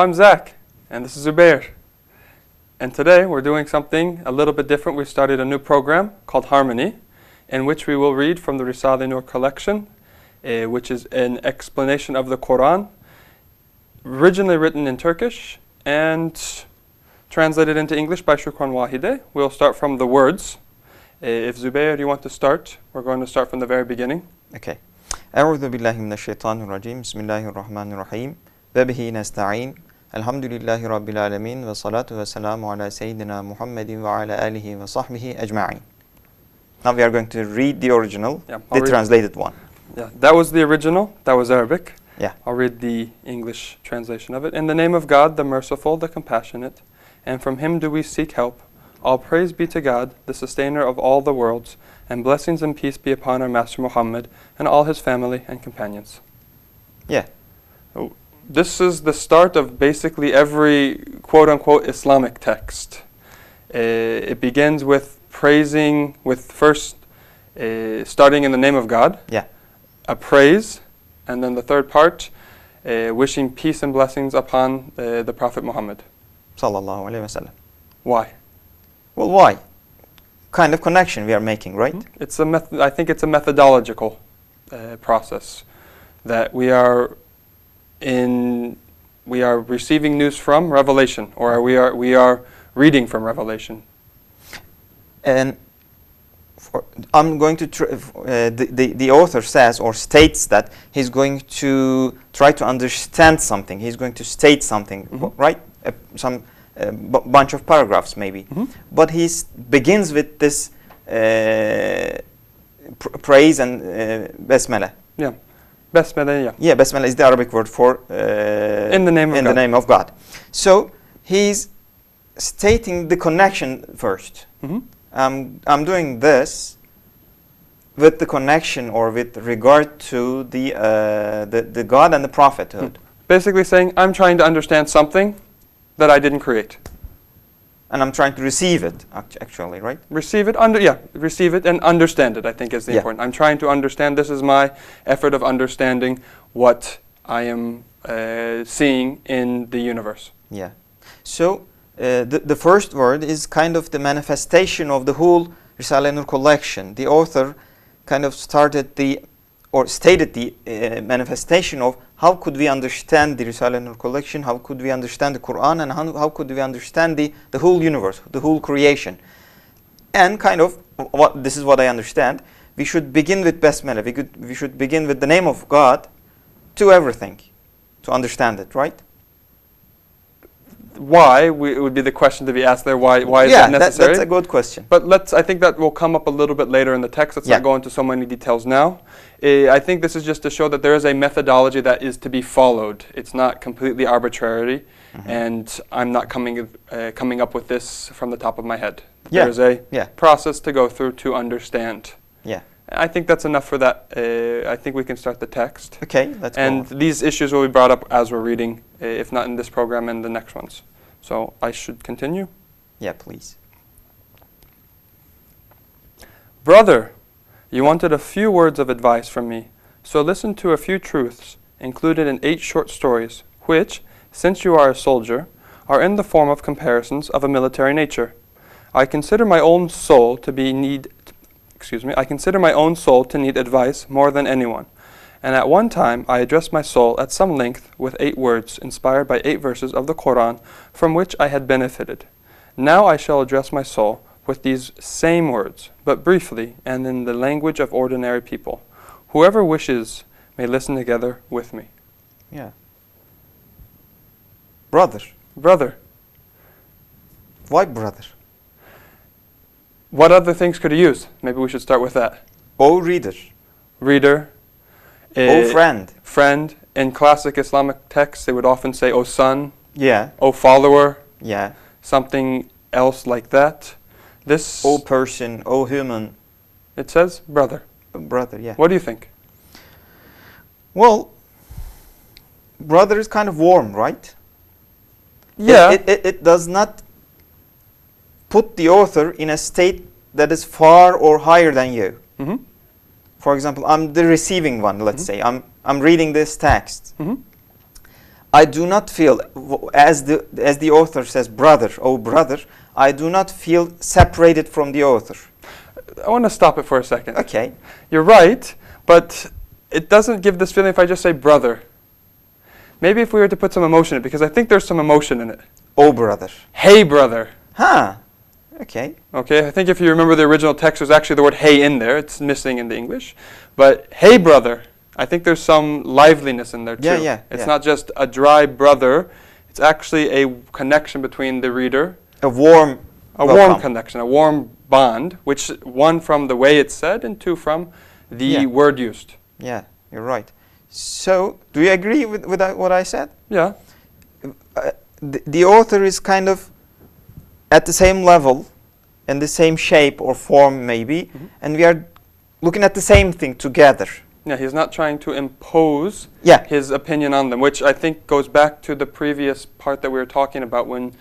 I'm Zach, and this is Zubair. And today we're doing something a little bit different. We started a new program called Harmony, in which we will read from the Risale-i collection, which is an explanation of the Quran, originally written in Turkish and translated into English by Shukran Wahide. We'll start from the words. If Zubair, you want to start, we're going to start from the very beginning. Okay. Eûzu billahi mineşşeytanirracim. Bismillahirrahmanirrahim. Ve bihi nesta'in. Elhamdülillahi rabbil alamin ve salatu ve selamu ala seyyidina Muhammedin ve ala alihi ve sahbihi ecma'in. Now we are going to read the original, the translated one. Yeah, that was the original. That was Arabic. Yeah. I'll read the English translation of it. In the name of God, the merciful, the compassionate, and from Him do we seek help. All praise be to God, the sustainer of all the worlds, and blessings and peace be upon our Master Muhammad and all his family and companions. Yeah. So this is the start of basically every quote-unquote Islamic text. It begins with praising, with first starting in the name of God. Yeah. A praise, and then the third part, wishing peace and blessings upon the Prophet Muhammad. Sallallahu alayhi wa sallam. Why? Well, why? Kind of connection we are making, right? It's I think it's a methodological process that we are receiving news from Revelation, or we are reading from Revelation. And I'm going to the author says or states that he's going to try to understand something. He's going to state something, right? Some bunch of paragraphs maybe. But he begins with this praise and basmala. Yeah, basmala. Yeah. Yeah, basmala is the Arabic word for in the name of God. So he's stating the connection first. I'm doing this with the connection or with regard to the God and the prophethood. Basically saying, I'm trying to understand something that I didn't create. And I'm trying to receive it, actually, right? Receive it, receive it and understand it, I think is the important. I'm trying to understand, this is my effort of understanding what I am seeing in the universe. Yeah. So, the first word is kind of the manifestation of the whole Risale-i collection. The author kind of stated the manifestation of how could we understand the Risale-i collection, how could we understand the Quran, and how could we understand the whole universe, the whole creation. And kind of, this is what I understand, we should begin with Basmala, we should begin with the name of God to everything, to understand it, right? Why it would be the question to be asked there. Why is that necessary? That's a good question. But I think that will come up a little bit later in the text. Let's not go into so many details now. I think this is just to show that there is a methodology that is to be followed. It's not completely arbitrary, and I'm not coming up with this from the top of my head. There is a process to go through to understand. Yeah. I think that's enough for that. I think we can start the text. Okay, let's go. And these issues will be brought up as we're reading, if not in this program, and the next ones. So I should continue? Yeah, please. Brother, you wanted a few words of advice from me, so listen to a few truths included in 8 short stories, which, since you are a soldier, are in the form of comparisons of a military nature. I consider my own soul to need advice more than anyone. And at one time I addressed my soul at some length with 8 words inspired by 8 verses of the Quran from which I had benefited. Now I shall address my soul with these same words, but briefly and in the language of ordinary people. Whoever wishes may listen together with me. Yeah. Brother. Brother. Why brother? What other things could he use? Maybe we should start with that. Oh reader. Reader. Oh friend. Friend. In classic Islamic texts, they would often say, oh son. Yeah. Oh follower. Yeah. Something else like that. This. Oh person. Oh human. It says brother. Brother, yeah. What do you think? Well, brother is kind of warm, right? Yeah. It does not put the author in a state that is far or higher than you. For example, I'm the receiving one, let's say. I'm reading this text. I do not feel, as the author says, brother, oh brother, I do not feel separated from the author. I want to stop it for a second. Okay. You're right, but it doesn't give this feeling if I just say brother. Maybe if we were to put some emotion in it, because I think there's some emotion in it. Oh brother. Hey brother. Huh. Okay. Okay, I think if you remember the original text, there's actually the word hey in there. It's missing in the English. But hey brother, I think there's some liveliness in there too. Yeah. It's not just a dry brother. It's actually a connection between the reader. A warm Connection, a warm bond, which one from the way it's said and two from the word used. Yeah, you're right. So, do you agree with what I said? Yeah. The author is kind of at the same level and the same shape or form maybe, and we are looking at the same thing together. Yeah, he's not trying to impose his opinion on them, which I think goes back to the previous part that we were talking about when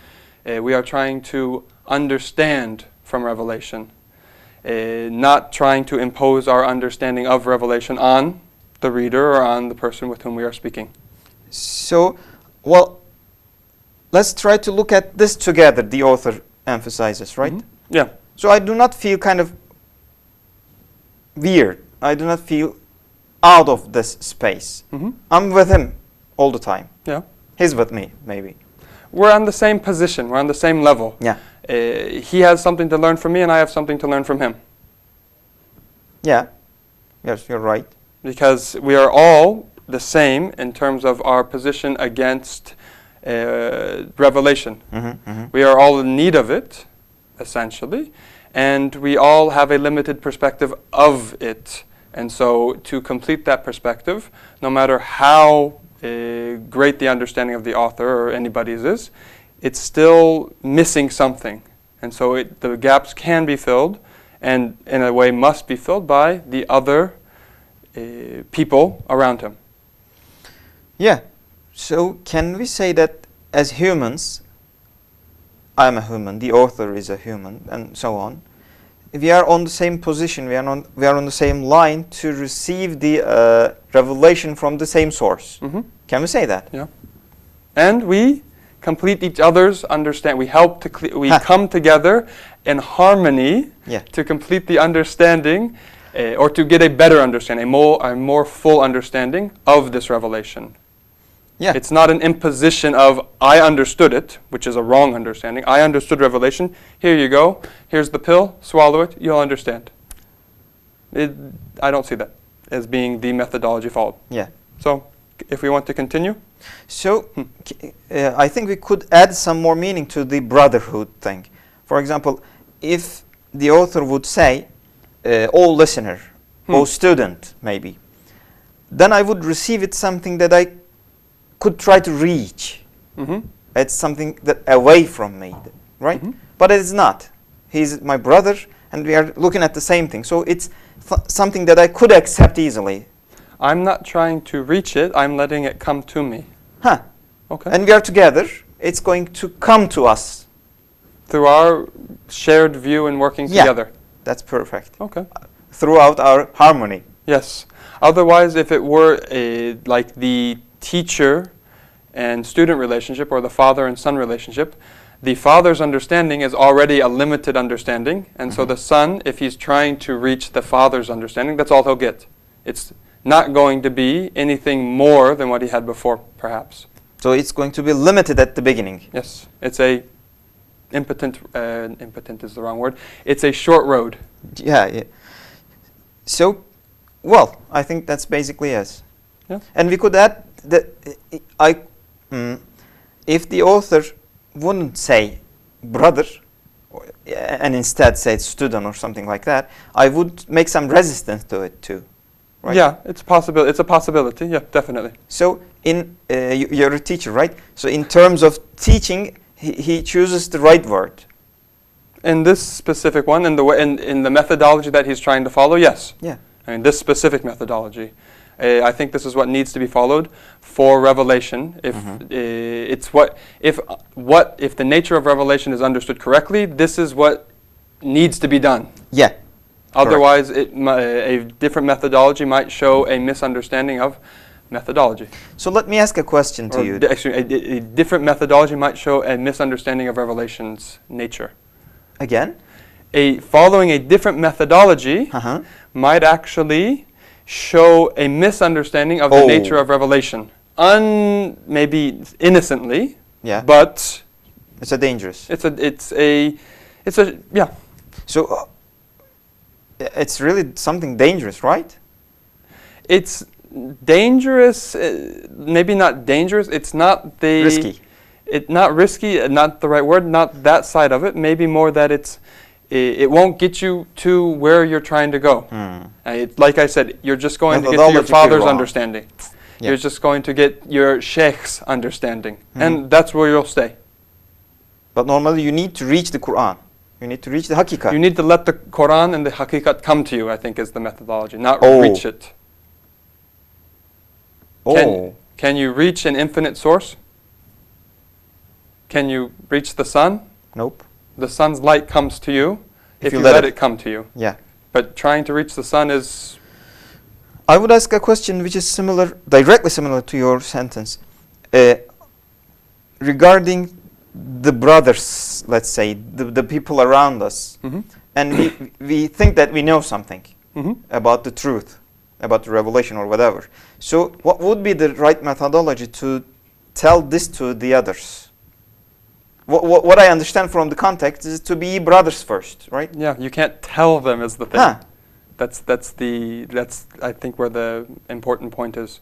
we are trying to understand from Revelation, not trying to impose our understanding of Revelation on the reader or on the person with whom we are speaking. So, well, let's try to look at this together, the author emphasizes, right? Yeah. So I do not feel kind of weird. I do not feel out of this space. I'm with him all the time. Yeah. He's with me, maybe. We're on the same position. We're on the same level. Yeah. He has something to learn from me and I have something to learn from him. Yeah. Yes, you're right. Because we are all the same in terms of our position against Revelation. We are all in need of it, essentially, and we all have a limited perspective of it. And so to complete that perspective, no matter how great the understanding of the author or anybody's is, it's still missing something. And so the gaps can be filled, and in a way must be filled by the other people around him. Yeah. So can we say that as humans, I'm a human, the author is a human, and so on, we are on the same position, we are on the same line to receive the revelation from the same source. Can we say that? Yeah. And we complete each other's understanding. We help to we come together in harmony to complete the understanding, or to get a better understanding, a more full understanding of this revelation. Yeah. It's not an imposition of, I understood it, which is a wrong understanding. I understood Revelation. Here you go. Here's the pill. Swallow it. You'll understand. I don't see that as being the methodology followed. Yeah. So, if we want to continue. So, I think we could add some more meaning to the brotherhood thing. For example, if the author would say, oh listener, oh student, maybe, then I would receive it something that I could try to reach. It's something that away from me, right? But it is not. He's my brother, and we are looking at the same thing. So it's something that I could accept easily. I'm not trying to reach it. I'm letting it come to me. Okay. And we are together. It's going to come to us through our shared view and working together. That's perfect. Okay. Throughout our harmony. Yes. Otherwise, if it were like the teacher and student relationship or the father and son relationship, the father's understanding is already a limited understanding, and so the son, if he's trying to reach the father's understanding, that's all he'll get. It's not going to be anything more than what he had before, perhaps. So it's going to be limited at the beginning. Yes. It's a impotent is the wrong word. It's a short road. Yeah. So, well, I think that's basically it. Yeah. And we could add that if the author wouldn't say brother and instead say student or something like that, I would make some resistance to it too. Right? Yeah, it's a possibility. Yeah, definitely. So you're a teacher, right? So in terms of teaching, he chooses the right word. In this specific one, in the methodology that he's trying to follow, yes. Yeah. I mean, this specific methodology. I think this is what needs to be followed for Revelation. If if the nature of Revelation is understood correctly, this is what needs to be done. Yeah. Otherwise, a different methodology might show a misunderstanding of methodology. So let me ask a question to Or you. actually, a different methodology might show a misunderstanding of revelation's nature. Again? Following a different methodology Uh-huh. might actually show a misunderstanding of the nature of revelation. Maybe innocently, Yeah. but It's a dangerous. it's a yeah. So it's really something dangerous, right? It's dangerous, maybe not dangerous. It's not the Risky. Not risky, not the right word. Not that side of it. Maybe more that it won't get you to where you're trying to go. Like I said, you're just going to get to your father's wrong. understanding. Yeah. You're just going to get your sheikh's understanding, and that's where you'll stay. But normally you need to reach the Quran. You need to reach the hakikat. You need to let the Quran and the hakikat come to you, I think, is the methodology, not reach it. Can you reach an infinite source? Can you reach the sun? Nope. The sun's light comes to you if you let let it come to you. Yeah. But trying to reach the sun is... I would ask a question which is similar, directly similar to your sentence. Regarding the brothers, let's say, the people around us, and we think that we know something about the truth, about the revelation or whatever. So what would be the right methodology to tell this to the others? What I understand from the context is to be brothers first, right? Yeah, you can't tell them is the thing. Huh. That's I think where the important point is.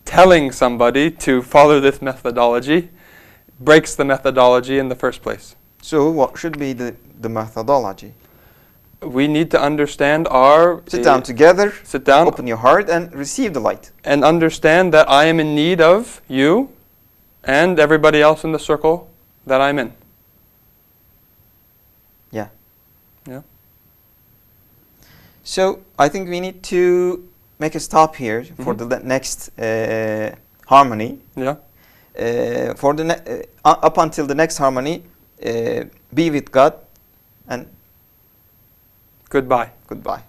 Telling somebody to follow this methodology breaks the methodology in the first place. So what should be the methodology? We need to understand our... Sit down together, sit down, open your heart and receive the light. And understand that I am in need of you and everybody else in the circle that I'm in. Yeah. Yeah. So I think we need to make a stop here for the next harmony. Yeah. For the up until the next harmony, be with God and goodbye. Goodbye.